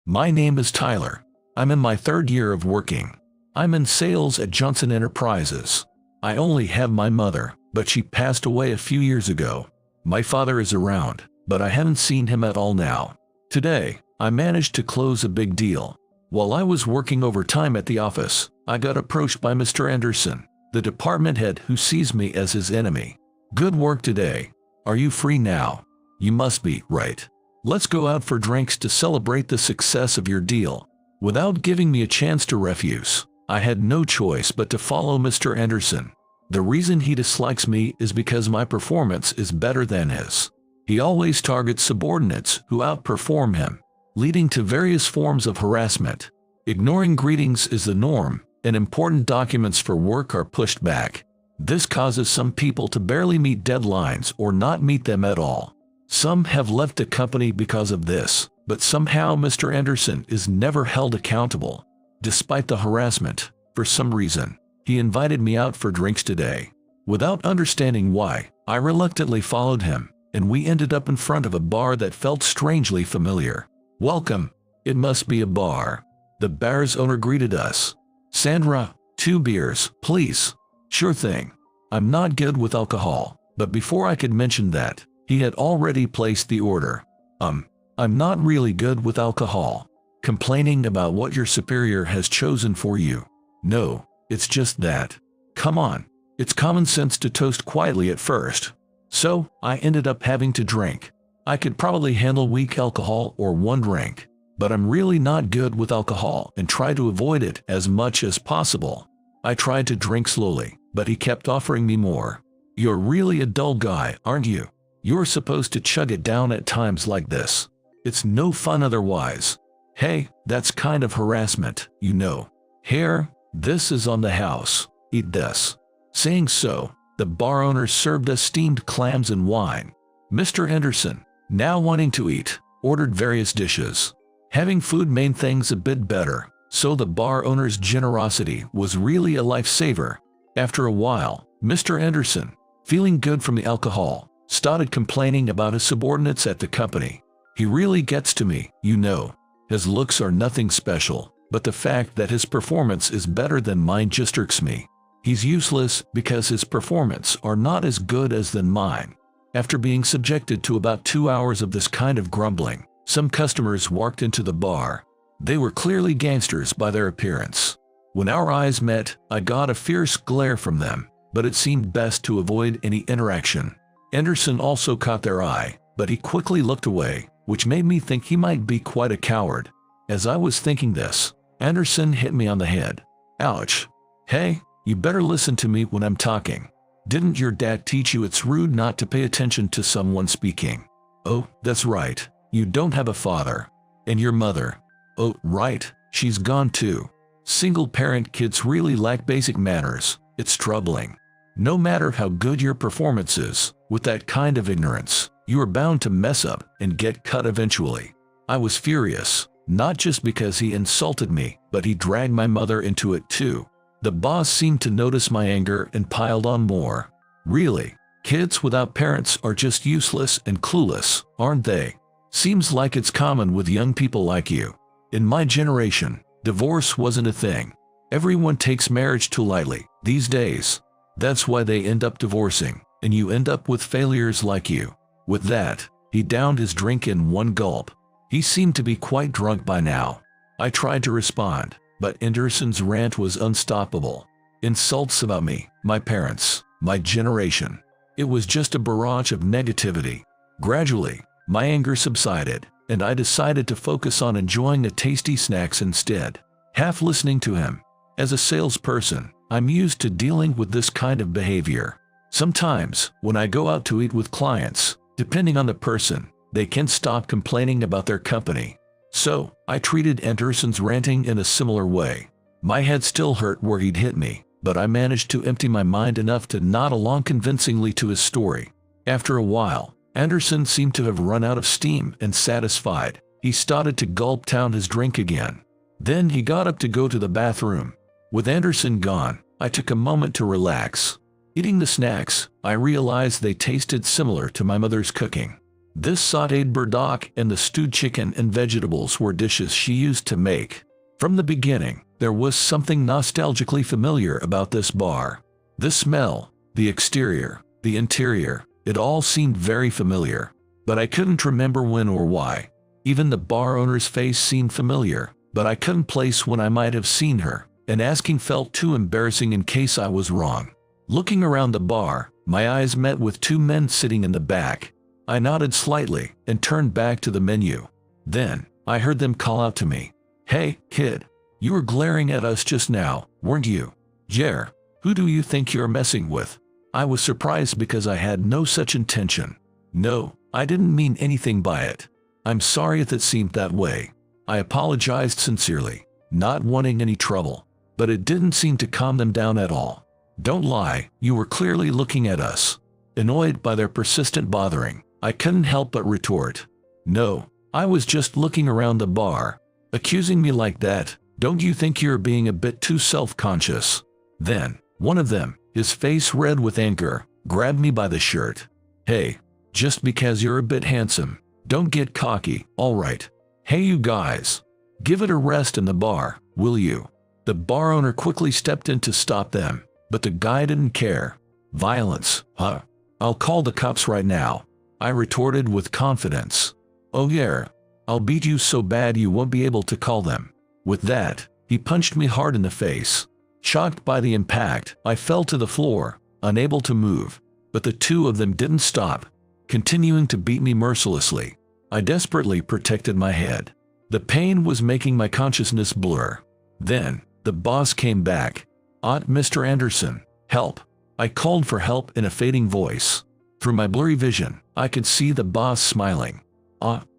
My name is Tyler. I'm in my third year of working. I'm in sales at Johnson Enterprises. I only have my mother, but she passed away a few years ago. My father is around, but I haven't seen him at all now. Today, I managed to close a big deal. While I was working overtime at the office, I got approached by Mr. Anderson, the department head who sees me as his enemy. Good work today. Are you free now? You must be, right? Let's go out for drinks to celebrate the success of your deal. Without giving me a chance to refuse, I had no choice but to follow Mr. Anderson. The reason he dislikes me is because my performance is better than his. He always targets subordinates who outperform him, leading to various forms of harassment. Ignoring greetings is the norm, and important documents for work are pushed back. This causes some people to barely meet deadlines or not meet them at all. Some have left the company because of this, but somehow Mr. Anderson is never held accountable. Despite the harassment, for some reason, he invited me out for drinks today. Without understanding why, I reluctantly followed him, and we ended up in front of a bar that felt strangely familiar. Welcome. It must be a bar. The bar's owner greeted us. Sandra, 2 beers, please. Sure thing. I'm not good with alcohol, but before I could mention that, he had already placed the order. I'm not really good with alcohol. Complaining about what your superior has chosen for you. No, it's just that. Come on. It's common sense to toast quietly at first. So, I ended up having to drink. I could probably handle weak alcohol or 1 drink, but I'm really not good with alcohol and try to avoid it as much as possible. I tried to drink slowly, but he kept offering me more. You're really a dull guy, aren't you? You're supposed to chug it down at times like this. It's no fun otherwise. Hey, that's kind of harassment, you know. Here, this is on the house. Eat this. Saying so, the bar owner served us steamed clams and wine. Mr. Anderson, now wanting to eat, ordered various dishes. Having food made things a bit better, so the bar owner's generosity was really a lifesaver. After a while, Mr. Anderson, feeling good from the alcohol, started complaining about his subordinates at the company. He really gets to me, you know. His looks are nothing special, but the fact that his performance is better than mine just irks me. He's useless because his performance are not as good as than mine. After being subjected to about 2 hours of this kind of grumbling, some customers walked into the bar. They were clearly gangsters by their appearance. When our eyes met, I got a fierce glare from them, but it seemed best to avoid any interaction. Anderson also caught their eye, but he quickly looked away, which made me think he might be quite a coward. As I was thinking this, Anderson hit me on the head. Ouch. Hey, you better listen to me when I'm talking. Didn't your dad teach you it's rude not to pay attention to someone speaking? Oh, that's right. You don't have a father. And your mother? Oh, right, she's gone too. Single-parent kids really lack basic manners. It's troubling. No matter how good your performance is, with that kind of ignorance, you are bound to mess up and get cut eventually. I was furious, not just because he insulted me, but he dragged my mother into it too. The boss seemed to notice my anger and piled on more. Really, kids without parents are just useless and clueless, aren't they? Seems like it's common with young people like you. In my generation, divorce wasn't a thing. Everyone takes marriage too lightly these days. That's why they end up divorcing, and you end up with failures like you. With that, he downed his drink in 1 gulp. He seemed to be quite drunk by now. I tried to respond, but Anderson's rant was unstoppable. Insults about me, my parents, my generation. It was just a barrage of negativity. Gradually, my anger subsided, and I decided to focus on enjoying the tasty snacks instead. Half listening to him. As a salesperson, I'm used to dealing with this kind of behavior. Sometimes, when I go out to eat with clients, depending on the person, they can't stop complaining about their company. So, I treated Anderson's ranting in a similar way. My head still hurt where he'd hit me, but I managed to empty my mind enough to nod along convincingly to his story. After a while, Anderson seemed to have run out of steam and satisfied. He started to gulp down his drink again. Then he got up to go to the bathroom. With Anderson gone, I took a moment to relax. Eating the snacks, I realized they tasted similar to my mother's cooking. This sautéed burdock and the stewed chicken and vegetables were dishes she used to make. From the beginning, there was something nostalgically familiar about this bar. The smell, the exterior, the interior, it all seemed very familiar. But I couldn't remember when or why. Even the bar owner's face seemed familiar, but I couldn't place when I might have seen her, and asking felt too embarrassing in case I was wrong. Looking around the bar, my eyes met with two men sitting in the back. I nodded slightly and turned back to the menu. Then, I heard them call out to me. "Hey, kid, you were glaring at us just now, weren't you? Jer, who do you think you're messing with?" I was surprised because I had no such intention. No, I didn't mean anything by it. I'm sorry if it seemed that way. I apologized sincerely, not wanting any trouble, but it didn't seem to calm them down at all. Don't lie, you were clearly looking at us. Annoyed by their persistent bothering, I couldn't help but retort. "No, I was just looking around the bar." Accusing me like that, don't you think you're being a bit too self-conscious? Then, one of them, his face red with anger, grabbed me by the shirt. "Hey, just because you're a bit handsome, don't get cocky, alright? Hey you guys, give it a rest in the bar, will you?" The bar owner quickly stepped in to stop them, but the guy didn't care. "Violence, huh? I'll call the cops right now," I retorted with confidence. "Oh yeah, I'll beat you so bad you won't be able to call them." With that, he punched me hard in the face. Shocked by the impact, I fell to the floor, unable to move. But the two of them didn't stop, continuing to beat me mercilessly. I desperately protected my head. The pain was making my consciousness blur. Then, the boss came back. "Mr. Anderson, help." I called for help in a fading voice. Through my blurry vision, I could see the boss smiling.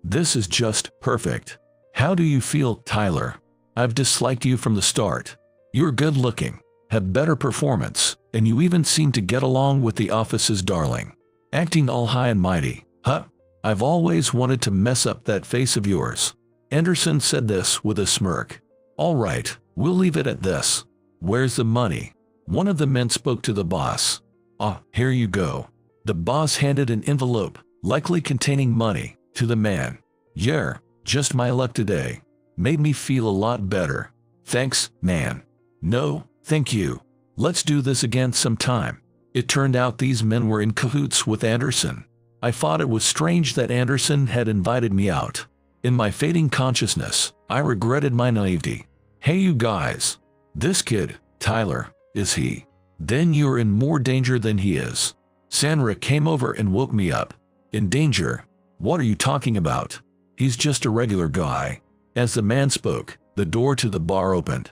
This is just perfect. How do you feel, Tyler? I've disliked you from the start. You're good looking, have better performance, and you even seem to get along with the office's darling. Acting all high and mighty, huh? I've always wanted to mess up that face of yours." Anderson said this with a smirk. "All right, we'll leave it at this. Where's the money?" One of the men spoke to the boss. Here you go." The boss handed an envelope, likely containing money, to the man. "Yeah, just my luck today. Made me feel a lot better. Thanks, man." "No, thank you. Let's do this again sometime." It turned out these men were in cahoots with Anderson. I thought it was strange that Anderson had invited me out. In my fading consciousness, I regretted my naivety. "Hey you guys. This kid, Tyler, is he? Then you're in more danger than he is." Sandra came over and woke me up. "In danger? What are you talking about? He's just a regular guy." As the man spoke, the door to the bar opened.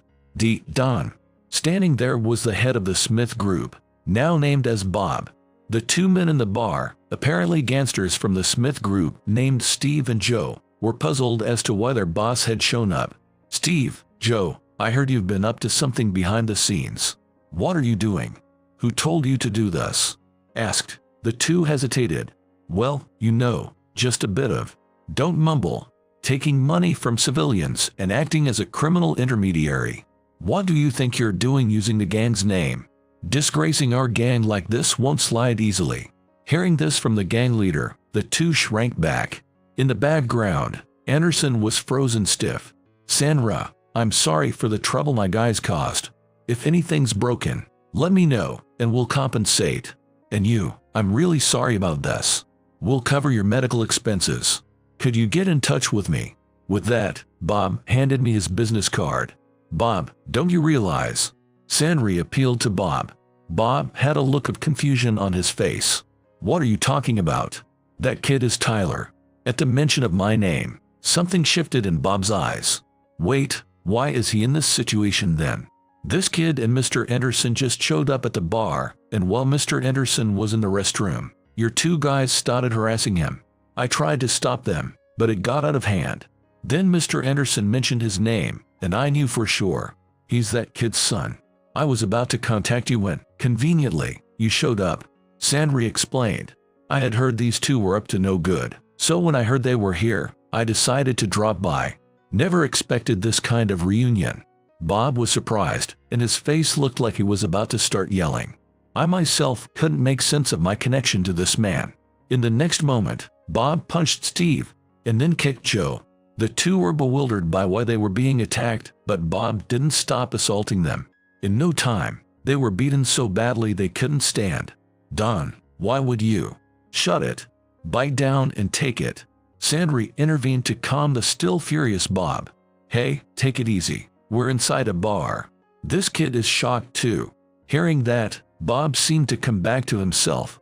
Don. Standing there was the head of the Smith Group, now named as Bob. The two men in the bar, apparently gangsters from the Smith Group named Steve and Joe, were puzzled as to why their boss had shown up. "Steve, Joe, I heard you've been up to something behind the scenes. What are you doing? Who told you to do this?" asked. The two hesitated. "Well, you know, just a bit of, don't mumble, taking money from civilians and acting as a criminal intermediary. What do you think you're doing using the gang's name? Disgracing our gang like this won't slide easily." Hearing this from the gang leader, the two shrank back. In the background, Anderson was frozen stiff. "Sandra, I'm sorry for the trouble my guys caused. If anything's broken, let me know, and we'll compensate. And you, I'm really sorry about this. We'll cover your medical expenses. Could you get in touch with me?" With that, Bob handed me his business card. "Bob, don't you realize?" Sandra appealed to Bob. Bob had a look of confusion on his face. "What are you talking about? That kid is Tyler." At the mention of my name, something shifted in Bob's eyes. "Wait, why is he in this situation then? This kid and Mr. Anderson just showed up at the bar, and while Mr. Anderson was in the restroom, your two guys started harassing him. I tried to stop them, but it got out of hand. Then Mr. Anderson mentioned his name, and I knew for sure. He's that kid's son. I was about to contact you when, conveniently, you showed up." Sandra explained. "I had heard these two were up to no good, so when I heard they were here, I decided to drop by. Never expected this kind of reunion." Bob was surprised, and his face looked like he was about to start yelling. I myself couldn't make sense of my connection to this man. In the next moment, Bob punched Steve and then kicked Joe. The two were bewildered by why they were being attacked, but Bob didn't stop assaulting them. In no time, they were beaten so badly they couldn't stand. Don, why would you? Shut it. Bite down and take it. Sandry intervened to calm the still furious Bob. Hey, take it easy. We're inside a bar. This kid is shocked too. Hearing that, Bob seemed to come back to himself.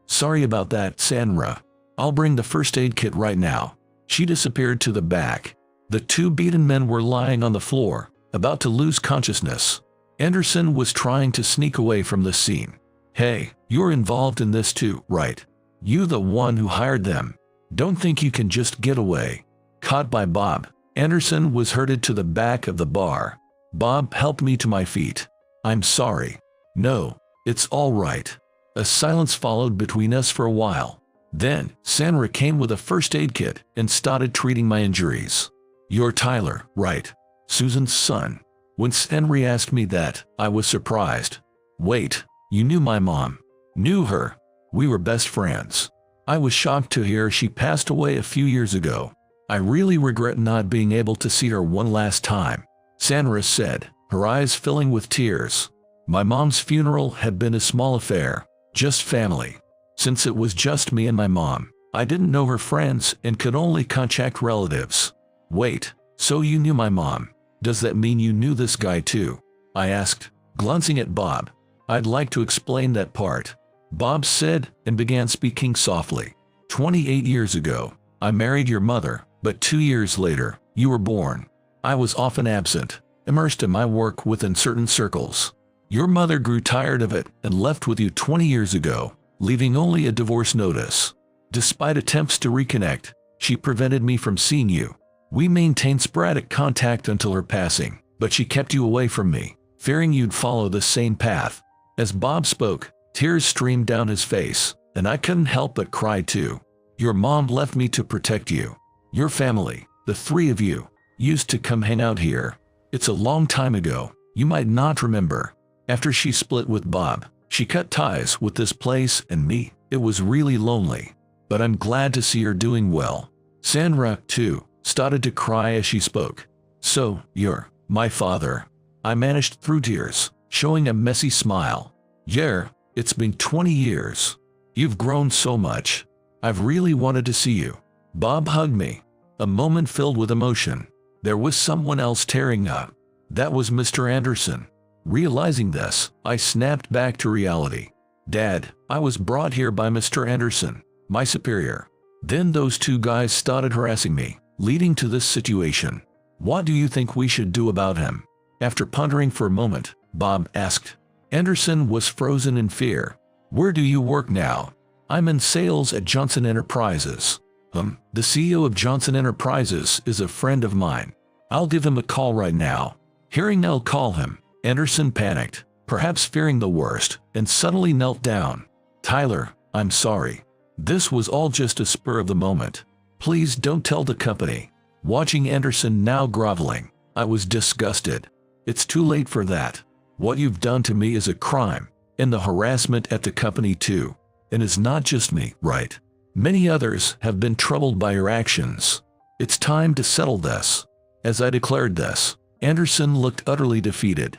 Sorry about that, Sandra. I'll bring the first aid kit right now. She disappeared to the back. The two beaten men were lying on the floor, about to lose consciousness. Anderson was trying to sneak away from the scene. Hey, you're involved in this too, right? You the one who hired them. Don't think you can just get away. Caught by Bob, Anderson was herded to the back of the bar. Bob helped me to my feet. I'm sorry. No, it's all right. A silence followed between us for a while. Then, Sandra came with a first aid kit and started treating my injuries. You're Tyler, right? Susan's son. When Sandra asked me that, I was surprised. Wait, you knew my mom? Knew her? We were best friends. I was shocked to hear she passed away a few years ago. I really regret not being able to see her one last time, Sandra said, her eyes filling with tears. My mom's funeral had been a small affair, just family. Since it was just me and my mom, I didn't know her friends and could only contact relatives. Wait, so you knew my mom? Does that mean you knew this guy too? I asked, glancing at Bob. I'd like to explain that part. Bob said and began speaking softly. 28 years ago, I married your mother, but 2 years later, you were born. I was often absent, immersed in my work within certain circles. Your mother grew tired of it and left with you 20 years ago, leaving only a divorce notice. Despite attempts to reconnect, she prevented me from seeing you. We maintained sporadic contact until her passing, but she kept you away from me, fearing you'd follow the same path. As Bob spoke, tears streamed down his face, and I couldn't help but cry too. Your mom left me to protect you. Your family, the three of you, used to come hang out here. It's a long time ago, you might not remember. After she split with Bob, she cut ties with this place and me. It was really lonely, but I'm glad to see her doing well. Sandra, too, started to cry as she spoke. So, you're my father. I managed through tears, showing a messy smile. Yeah, it's been 20 years. You've grown so much. I've really wanted to see you. Bob hugged me, a moment filled with emotion. There was someone else tearing up. That was Mr. Anderson. Realizing this, I snapped back to reality. Dad, I was brought here by Mr. Anderson, my superior. Then those two guys started harassing me, leading to this situation. What do you think we should do about him? After pondering for a moment, Bob asked. Anderson was frozen in fear. Where do you work now? I'm in sales at Johnson Enterprises. The CEO of Johnson Enterprises is a friend of mine. I'll give him a call right now. Hearing I'll call him, Anderson panicked, perhaps fearing the worst, and suddenly knelt down. Tyler, I'm sorry. This was all just a spur of the moment. Please don't tell the company. Watching Anderson now groveling, I was disgusted. It's too late for that. What you've done to me is a crime, and the harassment at the company too. And it's not just me, right? Many others have been troubled by your actions. It's time to settle this. As I declared this, Anderson looked utterly defeated.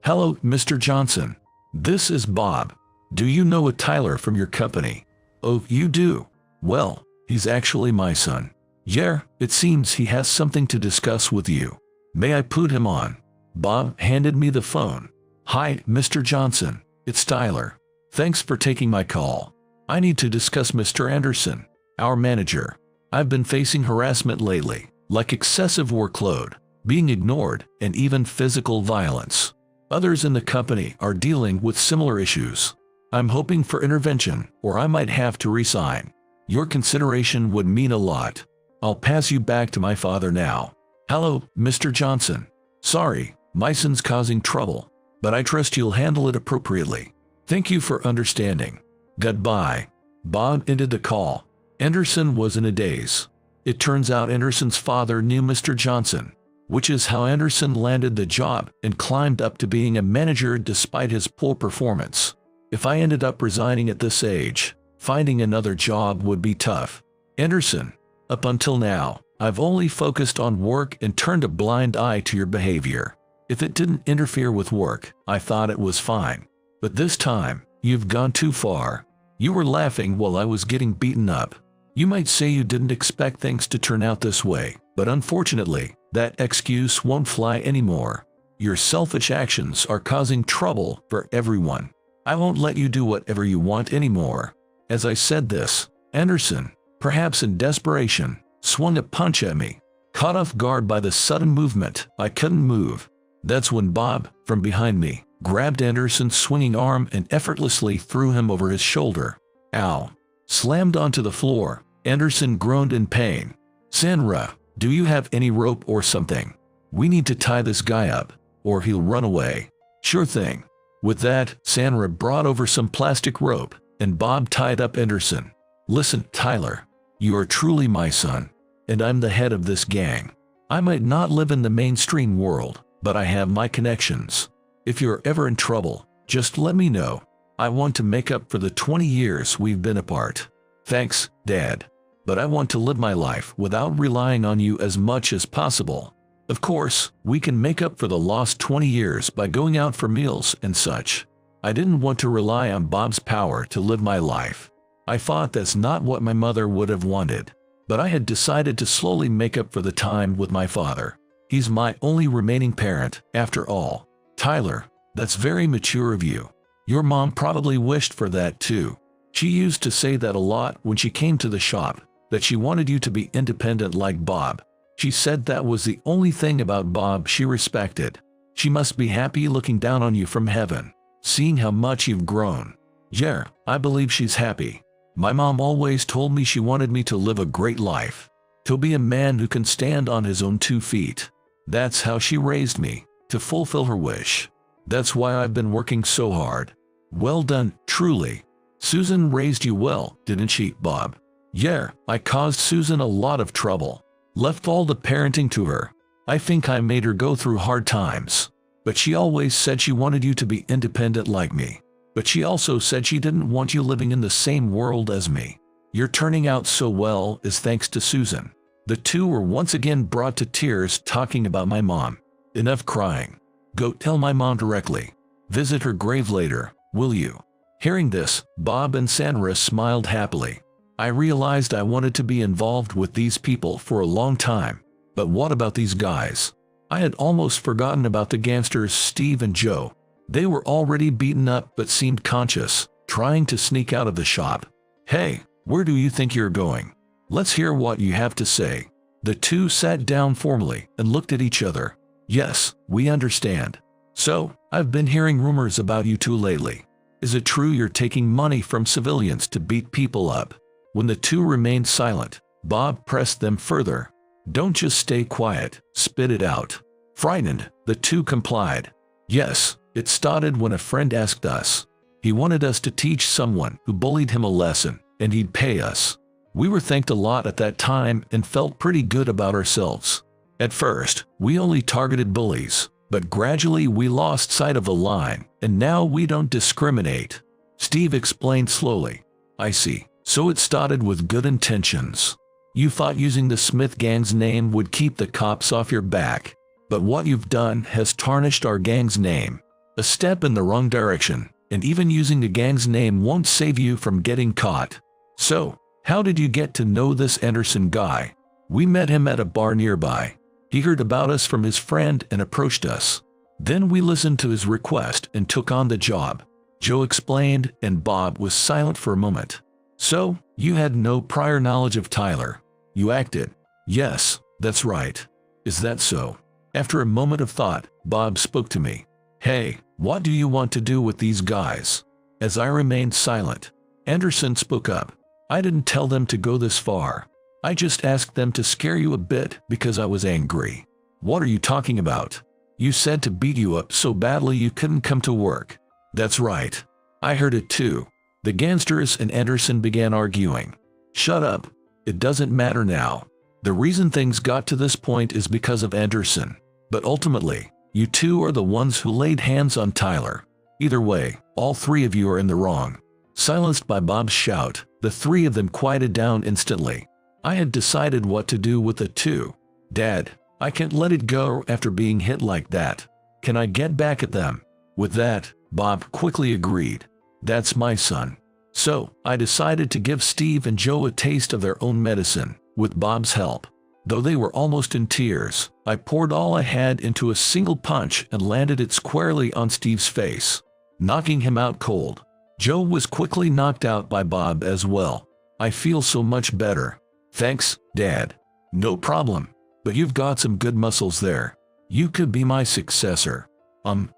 Hello, Mr. Johnson. This is Bob. Do you know a Tyler from your company? Oh, you do? Well, he's actually my son. Yeah, it seems he has something to discuss with you. May I put him on? Bob handed me the phone. Hi, Mr. Johnson. It's Tyler. Thanks for taking my call. I need to discuss Mr. Anderson, our manager. I've been facing harassment lately, like excessive workload, being ignored, and even physical violence. Others in the company are dealing with similar issues. I'm hoping for intervention, or I might have to resign. Your consideration would mean a lot. I'll pass you back to my father now. Hello, Mr. Johnson. Sorry, my son's causing trouble, but I trust you'll handle it appropriately. Thank you for understanding. Goodbye. Bob ended the call. Anderson was in a daze. It turns out Anderson's father knew Mr. Johnson, which is how Anderson landed the job and climbed up to being a manager despite his poor performance. If I ended up resigning at this age, finding another job would be tough. Anderson, up until now, I've only focused on work and turned a blind eye to your behavior. If it didn't interfere with work, I thought it was fine. But this time, you've gone too far. You were laughing while I was getting beaten up. You might say you didn't expect things to turn out this way, but unfortunately, that excuse won't fly anymore. Your selfish actions are causing trouble for everyone. I won't let you do whatever you want anymore. As I said this, Anderson, perhaps in desperation, swung a punch at me. Caught off guard by the sudden movement, I couldn't move. That's when Bob, from behind me, grabbed Anderson's swinging arm and effortlessly threw him over his shoulder. Ow! Slammed onto the floor, Anderson groaned in pain. Sandra, do you have any rope or something? We need to tie this guy up, or he'll run away. Sure thing. With that, Sandra brought over some plastic rope, and Bob tied up Anderson. Listen, Tyler. You are truly my son, and I'm the head of this gang. I might not live in the mainstream world, but I have my connections. If you're ever in trouble, just let me know. I want to make up for the 20 years we've been apart. Thanks, Dad. But I want to live my life without relying on you as much as possible. Of course, we can make up for the lost 20 years by going out for meals and such. I didn't want to rely on Bob's power to live my life. I thought that's not what my mother would have wanted. But I had decided to slowly make up for the time with my father. He's my only remaining parent, after all. Tyler, that's very mature of you. Your mom probably wished for that too. She used to say that a lot when she came to the shop, that she wanted you to be independent like Bob. She said that was the only thing about Bob she respected. She must be happy looking down on you from heaven, seeing how much you've grown. Yeah, I believe she's happy. My mom always told me she wanted me to live a great life, to be a man who can stand on his own 2 feet. That's how she raised me, to fulfill her wish. That's why I've been working so hard. Well done, truly. Susan raised you well, didn't she, Bob? Yeah, I caused Susan a lot of trouble. Left all the parenting to her. I think I made her go through hard times. But she always said she wanted you to be independent like me. But she also said she didn't want you living in the same world as me. You're turning out so well is thanks to Susan. The two were once again brought to tears talking about my mom. Enough crying. Go tell my mom directly. Visit her grave later, will you? Hearing this, Bob and Sandra smiled happily. I realized I wanted to be involved with these people for a long time. But what about these guys? I had almost forgotten about the gangsters Steve and Joe. They were already beaten up but seemed conscious, trying to sneak out of the shop. Hey, where do you think you're going? Let's hear what you have to say. The two sat down formally and looked at each other. Yes, we understand. So, I've been hearing rumors about you two lately. Is it true you're taking money from civilians to beat people up? When the two remained silent, Bob pressed them further. Don't just stay quiet, spit it out. Frightened, the two complied. Yes, it started when a friend asked us. He wanted us to teach someone who bullied him a lesson, and he'd pay us. We were thanked a lot at that time and felt pretty good about ourselves. At first, we only targeted bullies, but gradually we lost sight of the line, and now we don't discriminate. Steve explained slowly. I see. So it started with good intentions. You thought using the Smith gang's name would keep the cops off your back. But what you've done has tarnished our gang's name. A step in the wrong direction, and even using the gang's name won't save you from getting caught. So, how did you get to know this Anderson guy? We met him at a bar nearby. He heard about us from his friend and approached us. Then we listened to his request and took on the job. Joe explained, and Bob was silent for a moment. So, you had no prior knowledge of Tyler. You acted. Yes, that's right. Is that so? After a moment of thought, Bob spoke to me. Hey, what do you want to do with these guys? As I remained silent, Anderson spoke up. I didn't tell them to go this far. I just asked them to scare you a bit because I was angry. What are you talking about? You said to beat you up so badly you couldn't come to work. That's right. I heard it too. The gangsters and Anderson began arguing. Shut up. It doesn't matter now. The reason things got to this point is because of Anderson. But ultimately, you two are the ones who laid hands on Tyler. Either way, all three of you are in the wrong. Silenced by Bob's shout, the three of them quieted down instantly. I had decided what to do with it too. Dad, I can't let it go after being hit like that. Can I get back at them? With that, Bob quickly agreed. That's my son. So, I decided to give Steve and Joe a taste of their own medicine, with Bob's help. Though they were almost in tears, I poured all I had into a single punch and landed it squarely on Steve's face, knocking him out cold. Joe was quickly knocked out by Bob as well. I feel so much better. Thanks, Dad. No problem. But you've got some good muscles there. You could be my successor.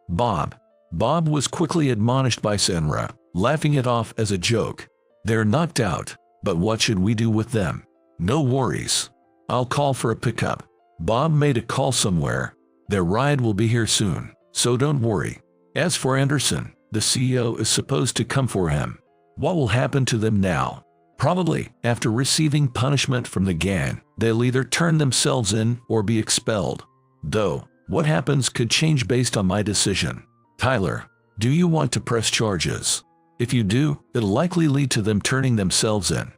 Bob. Bob was quickly admonished by Senra, laughing it off as a joke. They're knocked out, but what should we do with them? No worries. I'll call for a pickup. Bob made a call somewhere. Their ride will be here soon, so don't worry. As for Anderson, the CEO is supposed to come for him. What will happen to them now? Probably, after receiving punishment from the gang, they'll either turn themselves in or be expelled. Though, what happens could change based on my decision. Tyler, do you want to press charges? If you do, it'll likely lead to them turning themselves in.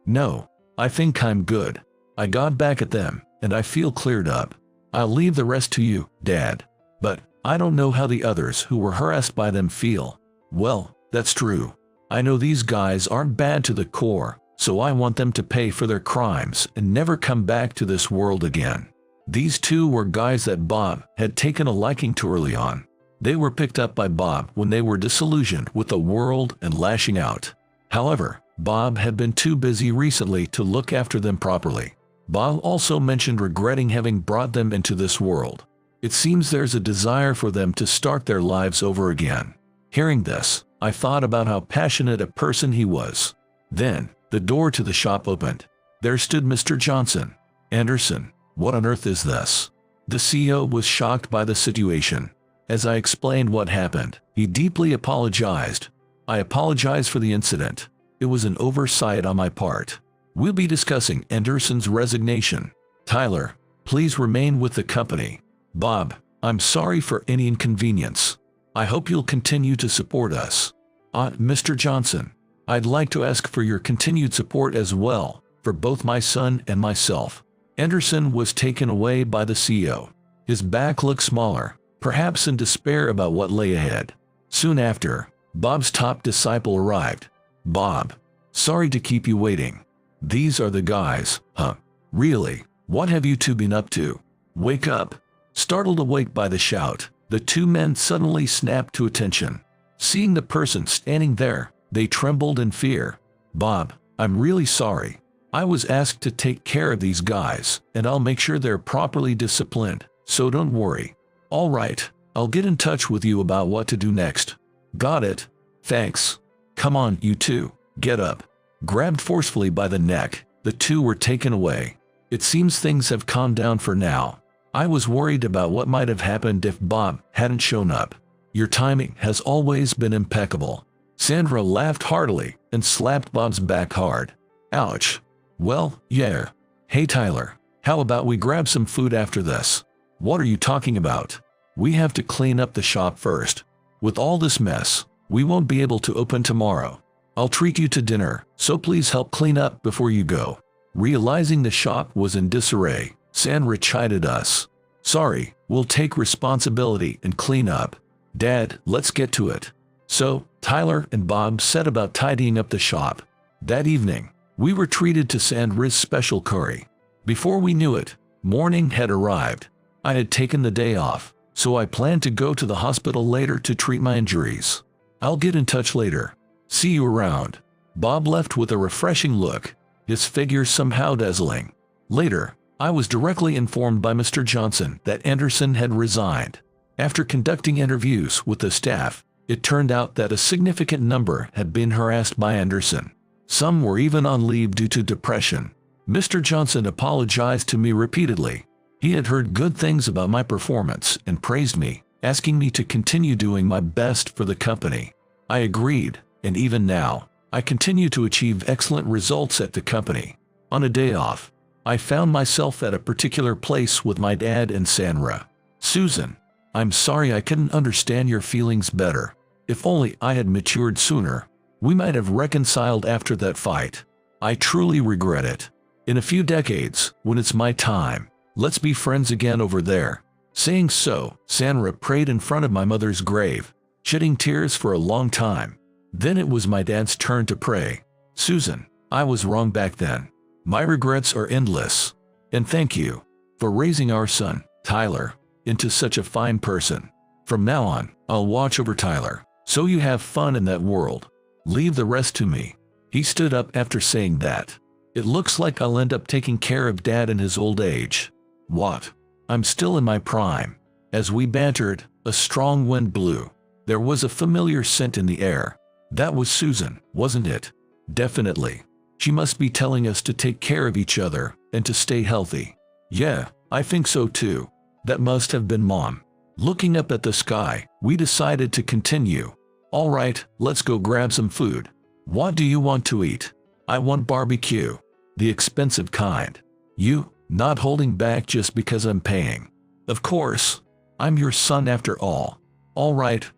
No. I think I'm good. I got back at them, and I feel cleared up. I'll leave the rest to you, Dad. But I don't know how the others who were harassed by them feel. Well, that's true. I know these guys aren't bad to the core, so I want them to pay for their crimes and never come back to this world again. These two were guys that Bob had taken a liking to early on. They were picked up by Bob when they were disillusioned with the world and lashing out. However, Bob had been too busy recently to look after them properly. Bob also mentioned regretting having brought them into this world. It seems there's a desire for them to start their lives over again. Hearing this, I thought about how passionate a person he was. Then, the door to the shop opened. There stood Mr. Johnson. Anderson, what on earth is this? The CEO was shocked by the situation. As I explained what happened, he deeply apologized. I apologize for the incident. It was an oversight on my part. We'll be discussing Anderson's resignation. Tyler, please remain with the company. Bob, I'm sorry for any inconvenience. I hope you'll continue to support us. Mr. Johnson, I'd like to ask for your continued support as well, for both my son and myself. Anderson was taken away by the CEO. His back looked smaller, perhaps in despair about what lay ahead. Soon after, Bob's top disciple arrived. Bob, sorry to keep you waiting. These are the guys, huh? Really? What have you two been up to? Wake up. Startled awake by the shout, the two men suddenly snapped to attention. Seeing the person standing there, they trembled in fear. Bob, I'm really sorry. I was asked to take care of these guys, and I'll make sure they're properly disciplined, so don't worry. All right, I'll get in touch with you about what to do next. Got it. Thanks. Come on, you two, get up. Grabbed forcefully by the neck, the two were taken away. It seems things have calmed down for now. I was worried about what might have happened if Bob hadn't shown up. Your timing has always been impeccable. Sandra laughed heartily and slapped Bob's back hard. Ouch. Well, yeah. Hey Tyler, how about we grab some food after this? What are you talking about? We have to clean up the shop first. With all this mess, we won't be able to open tomorrow. I'll treat you to dinner, so please help clean up before you go. Realizing the shop was in disarray, Sandra chided us. Sorry, we'll take responsibility and clean up. Dad, let's get to it. So, Tyler and Bob set about tidying up the shop. That evening, we were treated to Sandra's special curry. Before we knew it, morning had arrived. I had taken the day off, so I planned to go to the hospital later to treat my injuries. I'll get in touch later. See you around. Bob left with a refreshing look, his figure somehow dazzling. Later, I was directly informed by Mr. Johnson that Anderson had resigned. After conducting interviews with the staff, it turned out that a significant number had been harassed by Anderson. Some were even on leave due to depression. Mr. Johnson apologized to me repeatedly. He had heard good things about my performance and praised me, asking me to continue doing my best for the company. I agreed, and even now, I continue to achieve excellent results at the company. On a day off, I found myself at a particular place with my dad and Sandra. Susan, I'm sorry I couldn't understand your feelings better. If only I had matured sooner, we might have reconciled after that fight. I truly regret it. In a few decades, when it's my time, let's be friends again over there. Saying so, Sandra prayed in front of my mother's grave, shedding tears for a long time. Then it was my dad's turn to pray. Susan, I was wrong back then. My regrets are endless. And thank you for raising our son, Tyler, into such a fine person. From now on, I'll watch over Tyler, so you have fun in that world. Leave the rest to me. He stood up after saying that. It looks like I'll end up taking care of Dad in his old age. What? I'm still in my prime. As we bantered, a strong wind blew. There was a familiar scent in the air. That was Susan, wasn't it? Definitely. She must be telling us to take care of each other and to stay healthy. Yeah, I think so too. That must have been Mom. Looking up at the sky, we decided to continue. All right, let's go grab some food. What do you want to eat? I want barbecue. The expensive kind. You, not holding back just because I'm paying. Of course. I'm your son after all. All right,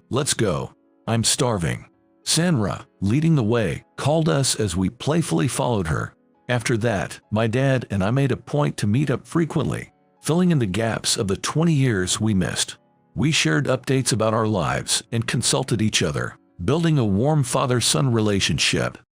let's go. I'm starving. Sandra, leading the way, called us as we playfully followed her. After that, my dad and I made a point to meet up frequently, filling in the gaps of the 20 years we missed. We shared updates about our lives and consulted each other, building a warm father-son relationship.